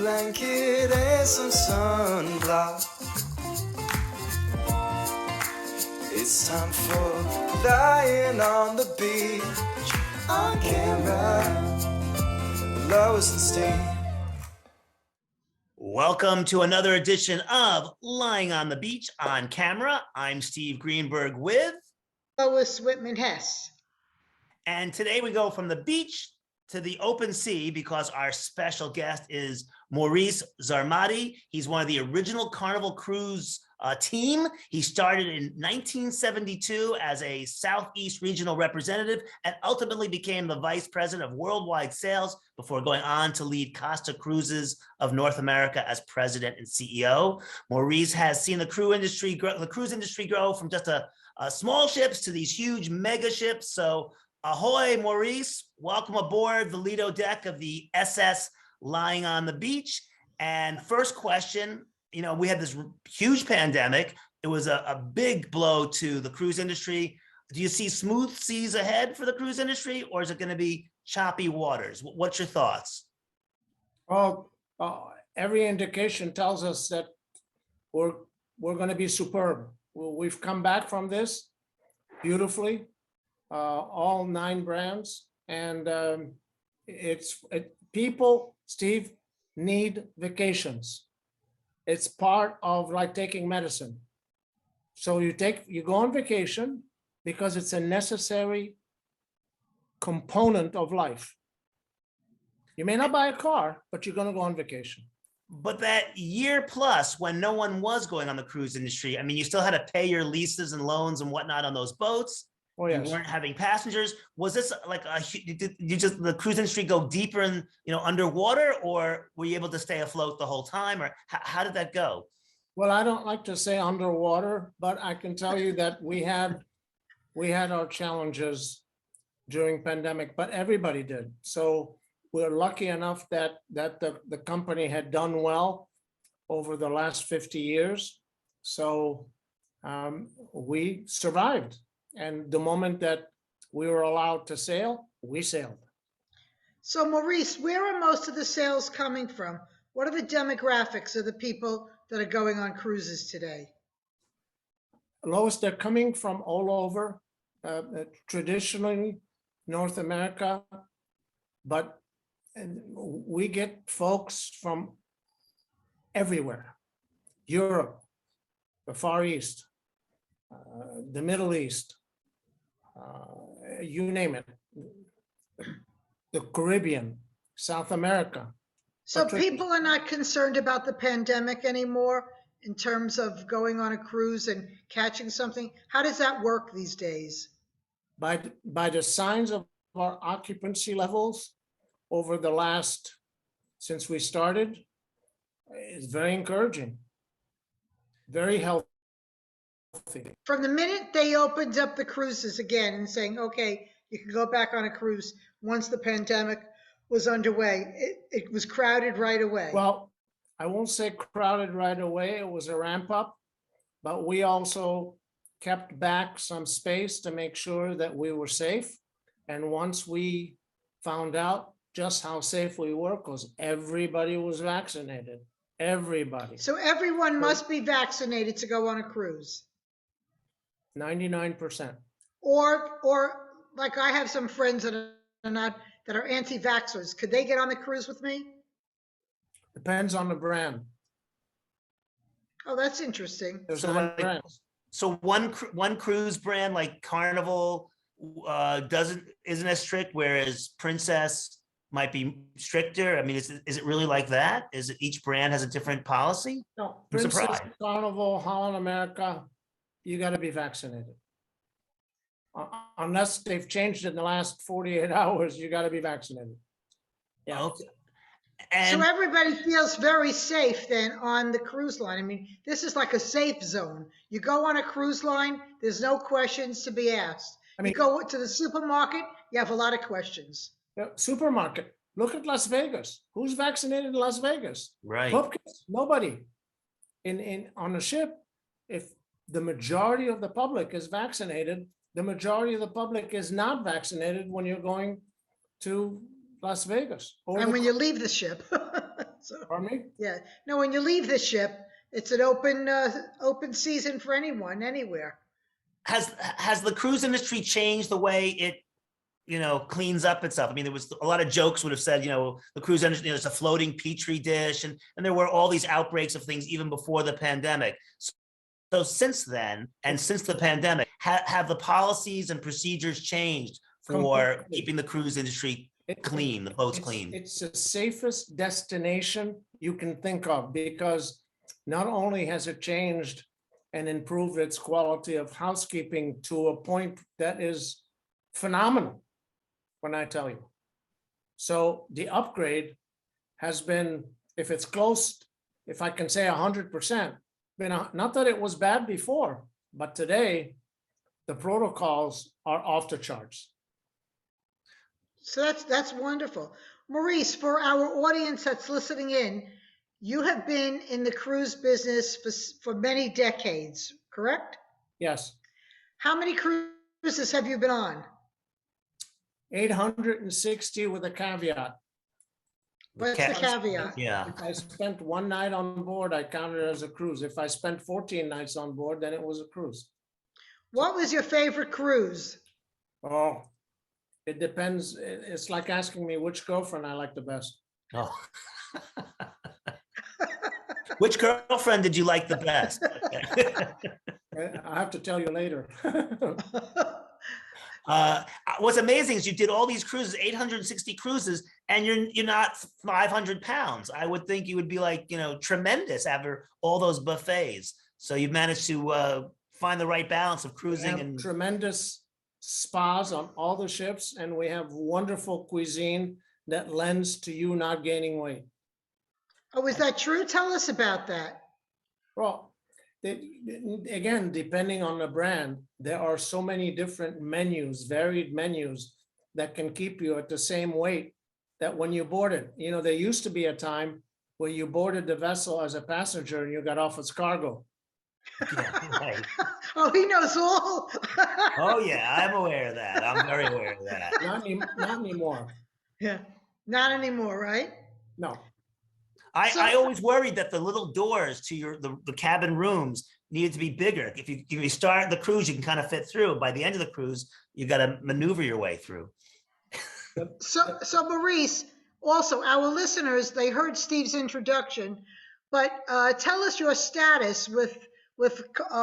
blanket and some sunblock. It's time for lying on the beach on camera. Lois and Steve. Welcome to another edition of Lying on the Beach on Camera. I'm Steve Greenberg with Lois Whitman-Hess. And today we go from the beach to the open sea because our special guest is Maurice Zarmati. He's one of the original Carnival Cruise team. He started in 1972 as a Southeast regional representative and ultimately became the vice president of worldwide sales before going on to lead Costa Cruises of North America as president and CEO. Maurice has seen the cruise industry grow from just a small ships to these huge mega ships. So ahoy, Maurice. Welcome aboard the LIDO deck of the SS Lying on the Beach. And first question, we had this huge pandemic. It was a big blow to the cruise industry. Do you see smooth seas ahead for the cruise industry, or is it going to be choppy waters? What's your thoughts? Well, every indication tells us that we're going to be superb. We've come back from this beautifully, all 9 brands, and people, Steve, need vacations. It's part of like taking medicine. So you go on vacation because it's a necessary component of life. You may not buy a car, but you're going to go on vacation. But that year plus when no one was going on the cruise industry, I mean, you still had to pay your leases and loans and whatnot on those boats. Oh, yes. You weren't having passengers. Was this like did the cruise industry go deeper in, underwater, or were you able to stay afloat the whole time, or how did that go? Well, I don't like to say underwater, but I can tell you that we had our challenges during pandemic, but everybody did. So we're lucky enough that the company had done well over the last 50 years. So we survived. And the moment that we were allowed to sail, we sailed. So Maurice, where are most of the sales coming from? What are the demographics of the people that are going on cruises today? Lois, they're coming from all over, traditionally North America, but we get folks from everywhere. Europe, the Far East, the Middle East, you name it, the Caribbean, South America. So people are not concerned about the pandemic anymore in terms of going on a cruise and catching something. How does that work these days? By the signs of our occupancy levels over the last, since we started, it's very encouraging, very healthy. From the minute they opened up the cruises again and saying, okay, you can go back on a cruise once the pandemic was underway, it was crowded right away. Well, I won't say crowded right away. It was a ramp up, but we also kept back some space to make sure that we were safe. And once we found out just how safe we were, because everybody was vaccinated, everybody. So everyone must be vaccinated to go on a cruise. 99%. Or like I have some friends that are anti-vaxxers. Could they get on the cruise with me? Depends on the brand. Oh, that's interesting. There's So, 9 brands. So one cruise brand like Carnival isn't as strict, whereas Princess might be stricter. I mean, is it really like that? Is it each brand has a different policy? No, I'm Princess, surprised. Carnival, Holland America, you got to be vaccinated. Unless they've changed it in the last 48 hours, you got to be vaccinated. Yeah. Okay. And So everybody feels very safe then on the cruise line. I mean, this is like a safe zone. You go on a cruise line, there's no questions to be asked. I mean, you go to the supermarket, you have a lot of questions. supermarket. Look at Las Vegas. Who's vaccinated in Las Vegas? right. Pupkins. Nobody. On a ship, if the majority of the public is vaccinated, the majority of the public is not vaccinated when you're going to Las Vegas. And when you leave the ship. So, Pardon me? yeah. No, when you leave the ship, it's an open season for anyone, anywhere. Has the cruise industry changed the way it, cleans up itself? I mean, there was a lot of jokes would have said, the cruise industry, it's a floating petri dish, and there were all these outbreaks of things even before the pandemic. So since then, and since the pandemic, have the policies and procedures changed for Completely. keeping the cruise industry clean, the boats clean? It's the safest destination you can think of, because not only has it changed and improved its quality of housekeeping to a point that is phenomenal, when I tell you. So the upgrade has been, if it's close, if I can say 100%, not that it was bad before, but today the protocols are off the charts. So that's wonderful. Maurice, for our audience that's listening in, you have been in the cruise business for many decades, correct? Yes. How many cruises have you been on? 860 with a caveat. What's the caveat? Yeah. If I spent one night on board, I counted it as a cruise. If I spent 14 nights on board, then it was a cruise. What was your favorite cruise? Oh, it depends. It's like asking me which girlfriend I like the best. Oh. Which girlfriend did you like the best? I have to tell you later. What's amazing is you did all these cruises, 860 cruises, and you're not 500 pounds. I would think you would be like, tremendous after all those buffets. So you've managed to find the right balance of cruising and tremendous spas on all the ships, and we have wonderful cuisine that lends to you not gaining weight. Oh, is that true? Tell us about that. Well, again, depending on the brand, there are so many different menus, varied menus that can keep you at the same weight that when you board it. There used to be a time where you boarded the vessel as a passenger and you got off as cargo. Yeah, right. Oh, he knows all. Oh yeah, I'm aware of that. I'm very aware of that. Not anymore. Yeah, not anymore, right? No. I always worried that the little doors to the cabin rooms needed to be bigger. If you start the cruise, you can kind of fit through. By the end of the cruise, you got to maneuver your way through. So Maurice, also our listeners, they heard Steve's introduction, but tell us your status with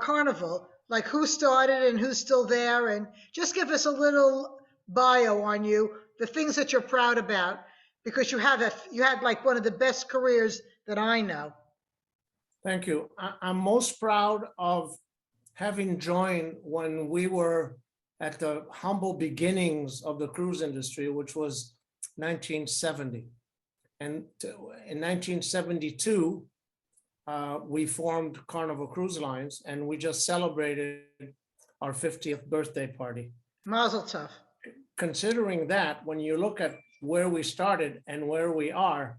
Carnival, like who started and who's still there, and just give us a little bio on you, the things that you're proud about, because you had like one of the best careers that I know. Thank you. I'm most proud of having joined when we were at the humble beginnings of the cruise industry, which was 1970. And in 1972, we formed Carnival Cruise Lines, and we just celebrated our 50th birthday party. Mazel tov. Considering that, when you look at where we started and where we are,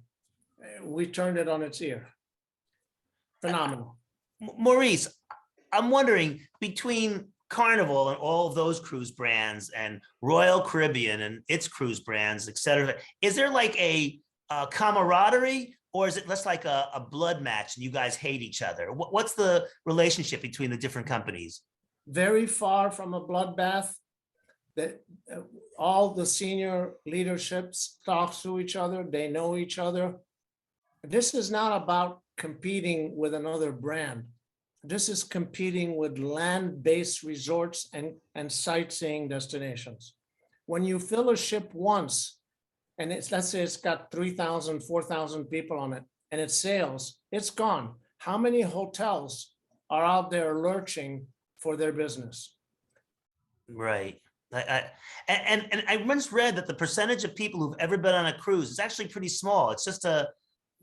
we turned it on its ear. Phenomenal. Maurice, I'm wondering, between Carnival and all of those cruise brands and Royal Caribbean and its cruise brands, et cetera, is there like a camaraderie, or is it less like a blood match and you guys hate each other? What's the relationship between the different companies? Very far from a bloodbath. That all the senior leaderships talk to each other, they know each other. This is not about competing with another brand. This is competing with land-based resorts and sightseeing destinations. When you fill a ship once, and let's say it's got 3,000, 4,000 people on it, and it sails, it's gone. How many hotels are out there lurching for their business? Right. And I once read that the percentage of people who've ever been on a cruise is actually pretty small. It's just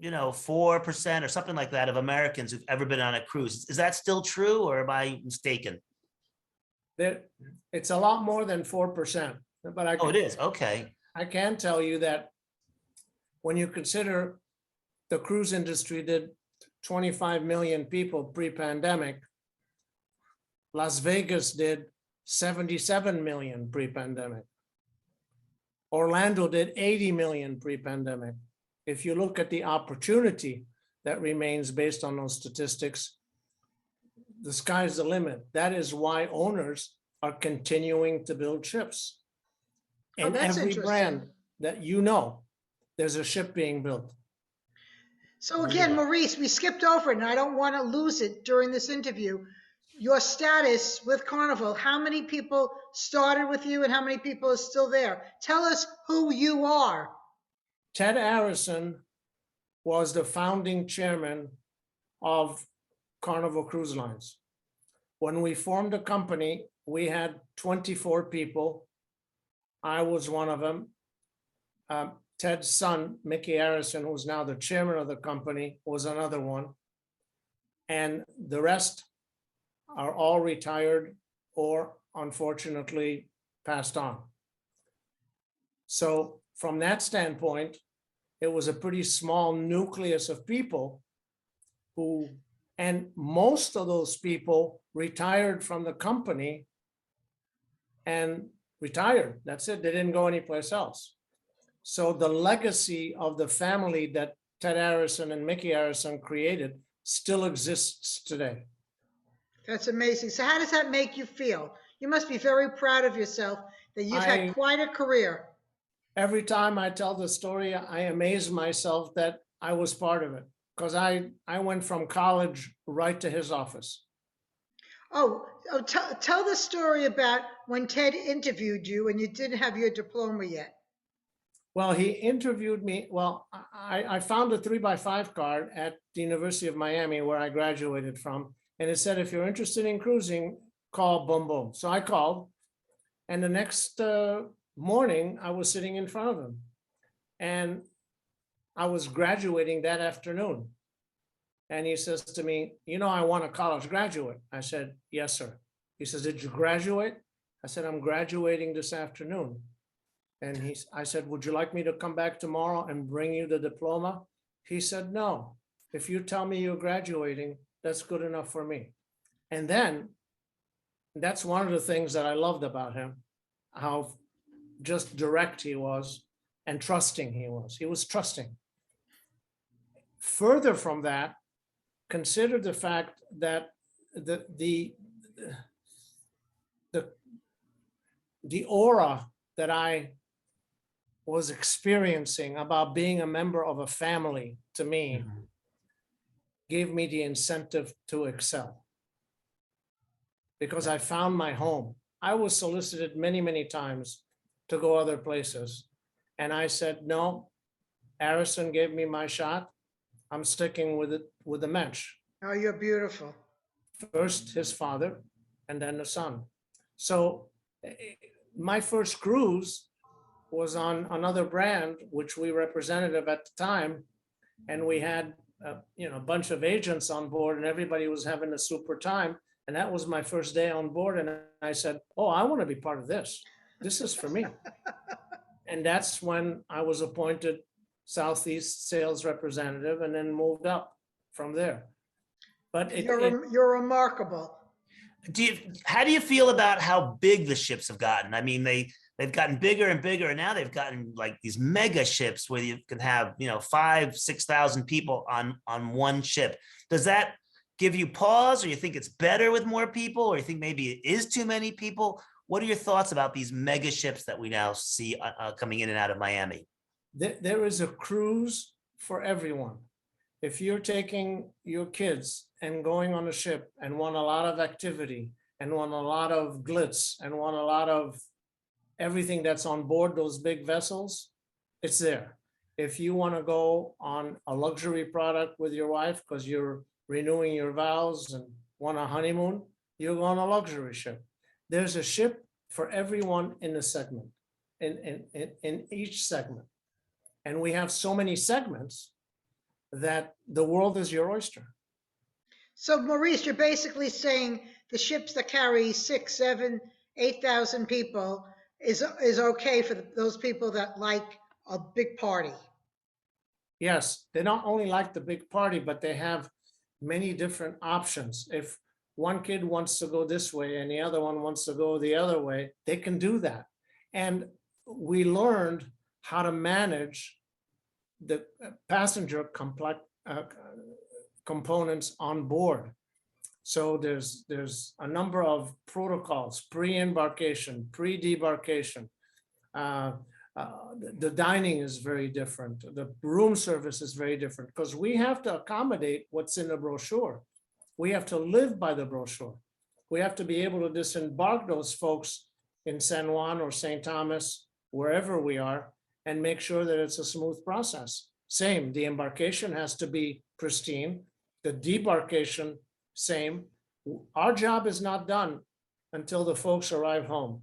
4% or something like that of Americans who've ever been on a cruise. Is that still true, or am I mistaken? It's a lot more than 4%. But it is. Okay. I can tell you that when you consider the cruise industry did 25 million people pre-pandemic, Las Vegas did 77 million pre-pandemic. Orlando did 80 million pre-pandemic. if you look at the opportunity that remains based on those statistics, the sky's the limit. That is why owners are continuing to build ships. Oh, And that's every interesting. brand that you know, there's a ship being built. So again, Maurice, we skipped over it, and I don't want to lose it during this interview. Your status with Carnival, how many people started with you and how many people are still there? Tell us who you are. Ted Arison was the founding chairman of Carnival Cruise Lines. When we formed the company, we had 24 people. I was one of them. Ted's son, Mickey Arison, who's now the chairman of the company, was another one. And the rest are all retired or unfortunately passed on. So from that standpoint, it was a pretty small nucleus of people who, and most of those people retired from the company and retired. That's it. They didn't go anyplace else. So the legacy of the family that Ted Arison and Mickey Arison created still exists today. That's amazing. So how does that make you feel? You must be very proud of yourself that you've had quite a career. Every time I tell the story, I amaze myself that I was part of it, because I went from college right to his office. Tell the story about when Ted interviewed you and you didn't have your diploma yet. Well, he interviewed me. Well, I found a 3x5 card at the University of Miami where I graduated from. And it said, if you're interested in cruising, call boom, boom. So I called. And the next morning, I was sitting in front of him. And I was graduating that afternoon. And he says to me, you know, I want a college graduate. I said, yes, sir. He says, did you graduate? I said, I'm graduating this afternoon. And I said, would you like me to come back tomorrow and bring you the diploma? He said, no. If you tell me you're graduating, that's good enough for me. And then that's one of the things that I loved about him, how just direct he was and trusting he was. He was trusting. Further from that, consider the fact that the aura that I was experiencing about being a member of a family, to me, gave me the incentive to excel, because I found my home. I was solicited many, many times to go other places. And I said, no, Arison gave me my shot. I'm sticking with it, with the mensch. Oh, you're beautiful. First his father and then the son. So my first cruise was on another brand, which we represented at the time. And we had a bunch of agents on board and everybody was having a super time. And that was my first day on board. And I said, oh, I want to be part of this. This is for me. And that's when I was appointed Southeast sales representative and then moved up from there. But you're remarkable. How do you feel about how big the ships have gotten? I mean, they've gotten bigger and bigger, and now they've gotten like these mega ships where you can have 5,000 to 6,000 people on one ship. Does that give you pause, or you think it's better with more people, or you think maybe it is too many people? What are your thoughts about these mega ships that we now see coming in and out of Miami? There is a cruise for everyone. If you're taking your kids and going on a ship and want a lot of activity and want a lot of glitz and want a lot of everything that's on board those big vessels, it's there. If you want to go on a luxury product with your wife because you're renewing your vows and want a honeymoon, you're go on a luxury ship. There's a ship for everyone in the segment, in each segment. And we have so many segments that the world is your oyster. So Maurice, you're basically saying the ships that carry 6,000, 7,000, 8,000 people is okay for those people that like a big party. Yes, they not only like the big party, but they have many different options. If one kid wants to go this way and the other one wants to go the other way, they can do that. And we learned how to manage the passenger components on board. So there's a number of protocols: pre-embarkation, pre-debarkation. The dining is very different. The room service is very different because we have to accommodate what's in the brochure. We have to live by the brochure. We have to be able to disembark those folks in San Juan or St. Thomas, wherever we are, and make sure that it's a smooth process. Same, the embarkation has to be pristine. The debarkation, same. Our job is not done until the folks arrive home.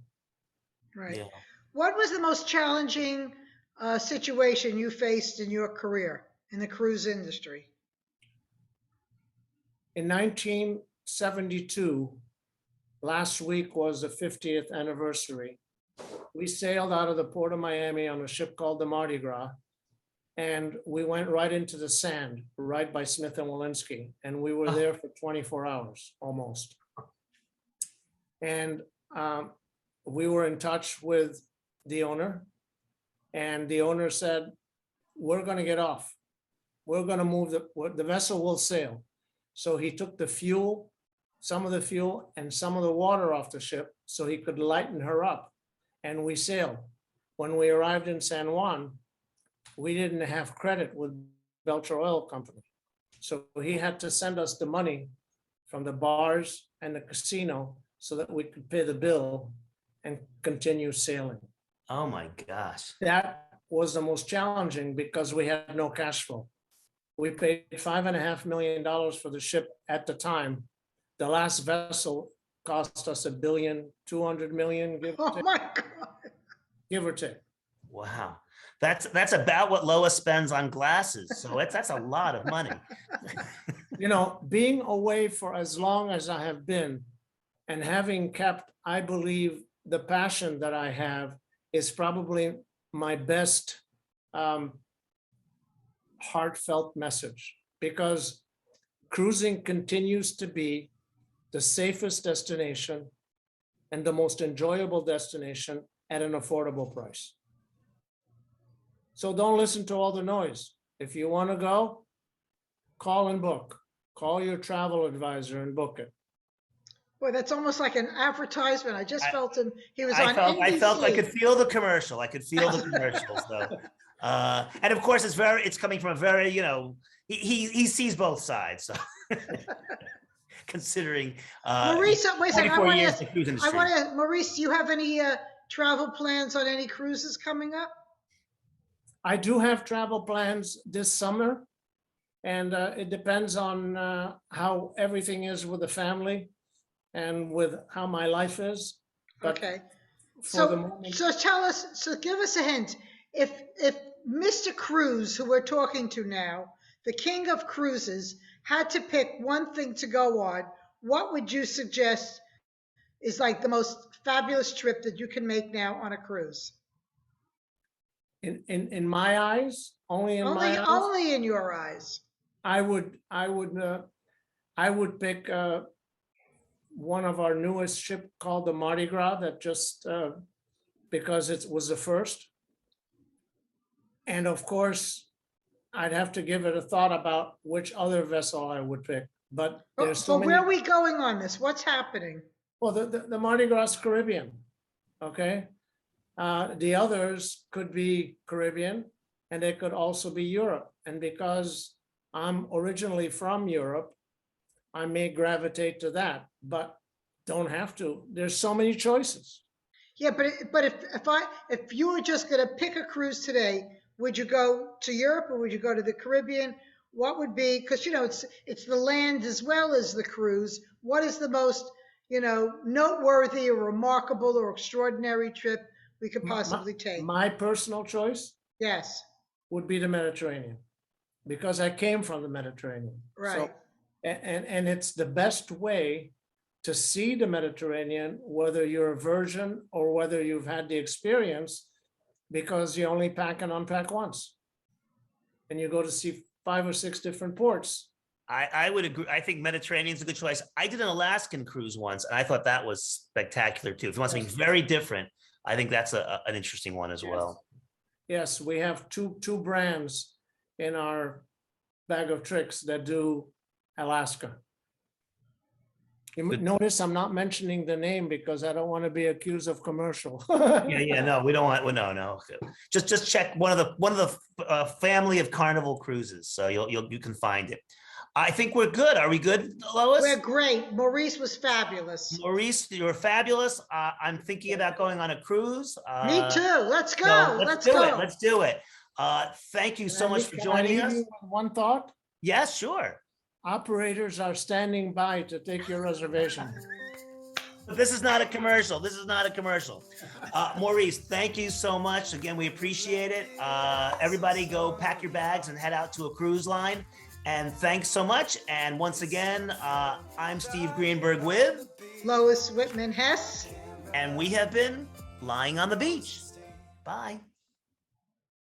Right. Yeah. What was the most challenging situation you faced in your career in the cruise industry? In 1972, last week was the 50th anniversary. We sailed out of the port of Miami on a ship called the Mardi Gras, and we went right into the sand, right by Smith and Walensky, and we were there for 24 hours almost. And we were in touch with the owner, and the owner said, "We're going to get off. We're going to move the vessel will sail." So he took the fuel, some of the fuel and some of the water off the ship so he could lighten her up. And we sailed. When we arrived in San Juan, we didn't have credit with Belcher Oil Company. So he had to send us the money from the bars and the casino so that we could pay the bill and continue sailing. Oh my gosh. That was the most challenging because we had no cash flow. We paid $5.5 million for the ship at the time. The last vessel cost us $1.2 billion, give or Oh take. my God. Give or take. Wow. That's about what Lois spends on glasses. So that's a lot of money. You know, being away for as long as I have been and having kept, I believe, the passion that I have is probably my best heartfelt message, because cruising continues to be the safest destination and the most enjoyable destination at an affordable price. So don't listen to all the noise. If you want to go, call and book. Call your travel advisor and book it. Boy, that's almost like an advertisement. I just felt him. He was on I felt I NBC. could feel the commercial. I could feel the commercial. So, and of course, it's coming from a very, he sees both sides. So, considering Maurice, wait a second. 24 years in the cruise industry. Maurice, do you have any travel plans on any cruises coming up? I do have travel plans this summer, and it depends on how everything is with the family and with how my life is. But Okay. for the moment, So give us a hint. If Mr. Cruise, who we're talking to now, the king of cruises, had to pick one thing to go on, what would you suggest is like the most fabulous trip that you can make now on a cruise? in my eyes, only in my eyes, Only in your eyes. I would pick one of our newest ship called the Mardi Gras, that just because it was the first. And of course, I'd have to give it a thought about which other vessel I would pick. But there's so many. Where are we going on this? What's happening? Well, the Mardi Gras Caribbean, okay? The others could be Caribbean, and they could also be Europe. And because I'm originally from Europe, I may gravitate to that, but don't have to. There's so many choices. Yeah, but if you were just going to pick a cruise today, would you go to Europe or would you go to the Caribbean? What would be, because it's the land as well as the cruise. What is the most noteworthy or remarkable or extraordinary trip we could possibly take? My personal choice, Yes. would be the Mediterranean, because I came from the Mediterranean. Right. So, and it's the best way to see the Mediterranean, whether you're a virgin or whether you've had the experience, because you only pack and unpack once. And you go to see 5 or 6 different ports. I would agree. I think Mediterranean's a good choice. I did an Alaskan cruise once, and I thought that was spectacular too. If you want something very different, I think that's an interesting one as well. Yes, we have two brands in our bag of tricks that do Alaska. You Good. notice I'm not mentioning the name because I don't want to be accused of commercial. Yeah, no, we don't want, well, no. Just check one of the family of Carnival cruises, so you can find it. I think we're good. Are we good, Lois? We're great. Maurice was fabulous. Maurice, you're fabulous. I'm thinking about going on a cruise. Me too. Let's So go. let's Let's do go. it. Let's do it. Thank you so much for Can I joining leave us. you with one thought? Yes, sure. Operators are standing by to take your reservation. But this is not a commercial. This is not a commercial. Maurice, thank you so much. Again, we appreciate it. Everybody go pack your bags and head out to a cruise line. And thanks so much. And once again, I'm Steve Greenberg with Lois Whitman-Hess. and we have been Lying on the Beach. Bye.